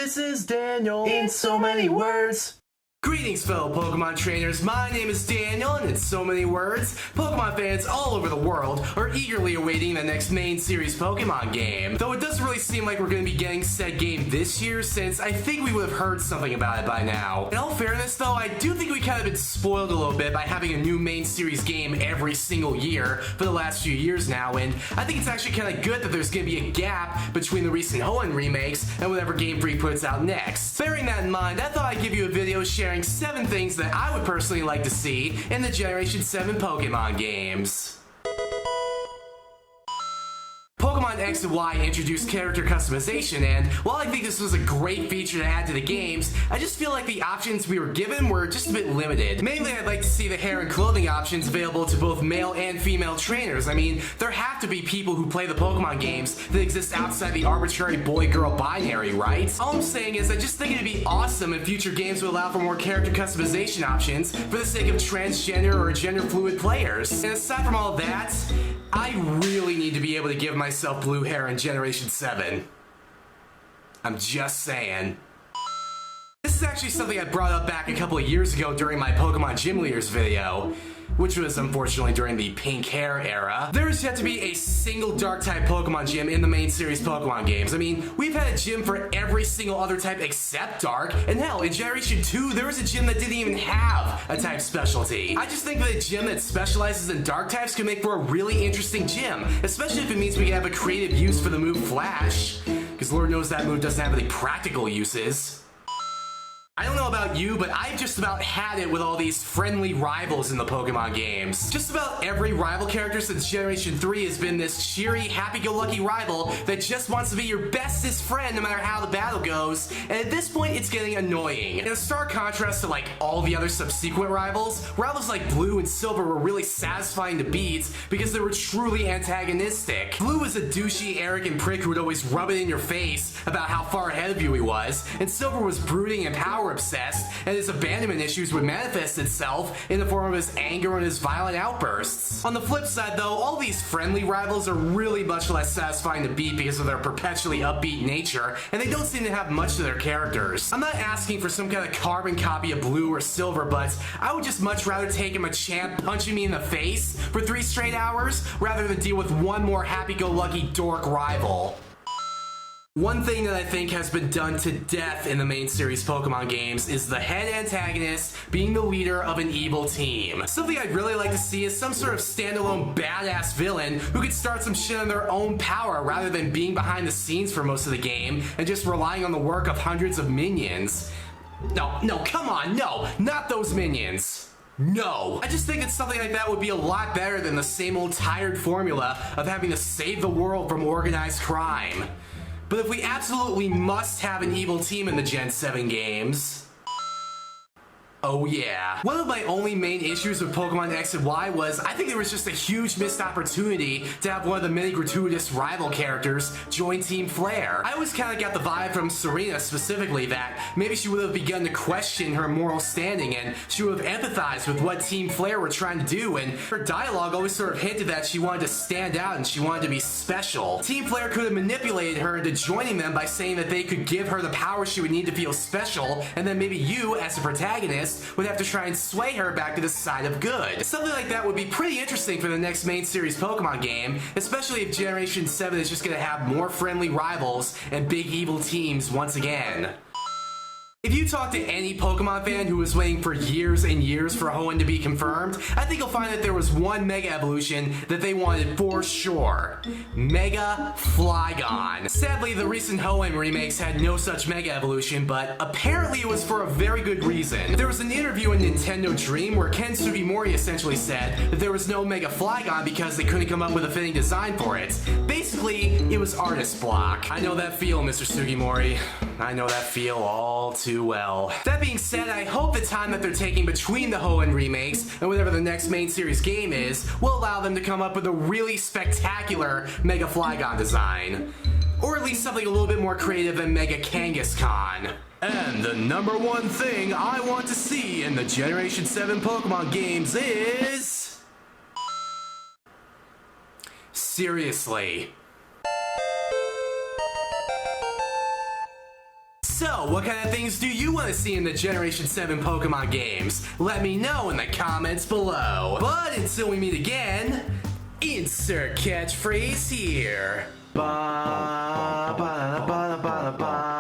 This is Daniel in so many words. Greetings, fellow Pokemon trainers. My name is Daniel, and in so many words, Pokemon fans all over the world are eagerly awaiting the next main series Pokemon game. Though it doesn't really seem like we're going to be getting said game this year, since I think we would have heard something about it by now. In all fairness, though, I do think we kind of been spoiled a little bit by having a new main series game every single year for the last few years now, and I think it's actually kind of good that there's going to be a gap between the recent Hoenn remakes and whatever Game Freak puts out next. Bearing that in mind, I thought I'd give you a video sharing 7 things that I would personally like to see in the Generation 7 Pokemon games. Pokemon X and Y introduced character customization, and while I think this was a great feature to add to the games, I just feel like the options we were given were just a bit limited. Mainly, I'd like to see the hair and clothing options available to both male and female trainers. I mean, there have to be people who play the Pokemon games that exist outside the arbitrary boy-girl binary, right? All I'm saying is I just think it'd be awesome if future games would allow for more character customization options for the sake of transgender or gender-fluid players. And aside from all that, I really need to be able to give myself blue hair in Generation 7. I'm just saying. This is actually something I brought up back a couple of years ago during my Pokemon Gym Leaders video, which was unfortunately during the pink hair era. There is yet to be a single dark type Pokemon gym in the main series Pokemon games. I mean, we've had a gym for every single other type except dark, and hell, in Generation 2, there was a gym that didn't even have a type specialty. I just think that a gym that specializes in dark types could make for a really interesting gym, especially if it means we can have a creative use for the move Flash, because Lord knows that move doesn't have any practical uses. I don't know about you, but I've just about had it with all these friendly rivals in the Pokemon games. Just about every rival character since Generation 3 has been this cheery, happy-go-lucky rival that just wants to be your bestest friend no matter how the battle goes, and at this point it's getting annoying. In a stark contrast to like all the other subsequent rivals like Blue and Silver were really satisfying to beat because they were truly antagonistic. Blue was a douchey, arrogant prick who would always rub it in your face about how far ahead of you he was, and Silver was brooding and power obsessed, and his abandonment issues would manifest itself in the form of his anger and his violent outbursts. On the flip side though, all these friendly rivals are really much less satisfying to beat because of their perpetually upbeat nature, and they don't seem to have much to their characters. I'm not asking for some kind of carbon copy of Blue or Silver, but I would just much rather take him a champ punching me in the face for 3 straight hours rather than deal with one more happy-go-lucky dork rival. One thing that I think has been done to death in the main series Pokemon games is the head antagonist being the leader of an evil team. Something I'd really like to see is some sort of standalone badass villain who could start some shit on their own power rather than being behind the scenes for most of the game and just relying on the work of hundreds of minions. No, come on, no, not those minions. No! I just think that something like that would be a lot better than the same old tired formula of having to save the world from organized crime. But if we absolutely must have an evil team in the Gen 7 games, oh yeah. One of my only main issues with Pokemon X and Y was I think there was just a huge missed opportunity to have one of the many gratuitous rival characters join Team Flare. I always kind of got the vibe from Serena specifically that maybe she would have begun to question her moral standing and she would have empathized with what Team Flare were trying to do, and her dialogue always sort of hinted that she wanted to stand out and she wanted to be special. Team Flare could have manipulated her into joining them by saying that they could give her the power she would need to feel special, and then maybe you, as a protagonist, would have to try and sway her back to the side of good. Something like that would be pretty interesting for the next main series Pokemon game, especially if Generation 7 is just gonna have more friendly rivals and big evil teams once again. If you talk to any Pokemon fan who was waiting for years and years for Hoenn to be confirmed, I think you'll find that there was one Mega Evolution that they wanted for sure. Mega Flygon. Sadly, the recent Hoenn remakes had no such Mega Evolution, but apparently it was for a very good reason. There was an interview in Nintendo Dream where Ken Sugimori essentially said that there was no Mega Flygon because they couldn't come up with a fitting design for it. Basically, it was artist block. I know that feel, Mr. Sugimori. I know that feel all too well. That being said, I hope the time that they're taking between the Hoenn remakes and whatever the next main series game is will allow them to come up with a really spectacular Mega Flygon design. Or at least something a little bit more creative than Mega Kangaskhan. And the number one thing I want to see in the Generation 7 Pokemon games is... seriously. So, what kind of things do you want to see in the Generation 7 Pokemon games? Let me know in the comments below. But until we meet again, insert catchphrase here. Ba ba ba ba ba ba.